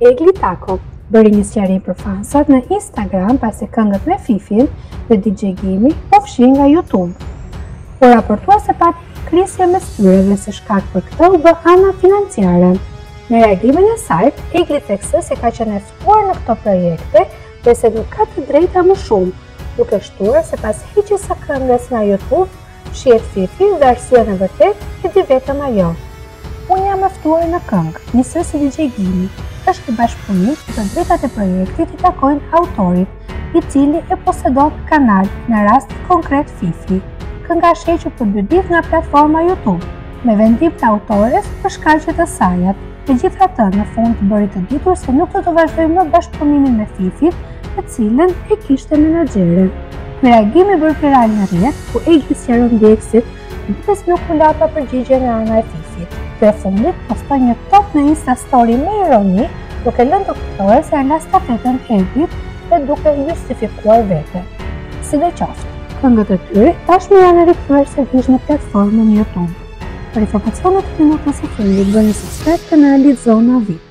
Egli Tako bëri një sqarim për fansat në Instagram pasi këngët me Fifin dhe DJ Gimi u fshin nga YouTube. U raportua se pati krisje me styre dhe se shkak për këtë u bë ana financiare. Në reagimin e saj, Egli theksoi se ka qenë e ftuar në këto projekte dhe se nuk ka të drejta më shumë, duke shtuar se pas heqjes së këngës nga YouTube, shihet Fifi dhe arsyeën e vërtetë e di vetëm ajo. Unë jam e ftuar në këngë, njësoj si DJ Gimi, është bashkëpunim që të drejtat e projektit i takojnë autorit, i cili e posedon kanal, në rast konkret Fifi. Kënga është hequr për 2 ditë nga platforma YouTube, me vendim të autores për shkaqe të sajat. Megjithatë, në fund bëri të ditur se nuk do të vazhdojë më bashkëpunimin me Fifin, të cilën e kishte menaxhere. Në reagim e bërë viral në rrjet, ku Egli sqaron ndjekësit, duke se nuk u la pa përgjigje nga ana e Fifit. Dhe fundit postoi një top në Insta Story me ironi, duke lënë të kuptojë se e la stafetën Eglit dhe duke justifikuar vete. Sidoqoftë, këngët e tyre tashmë janë rikthyer sërish në platformën YouTube. Për informacionet e minutës së fundit, bëni subscribe kanalit Zona VIP.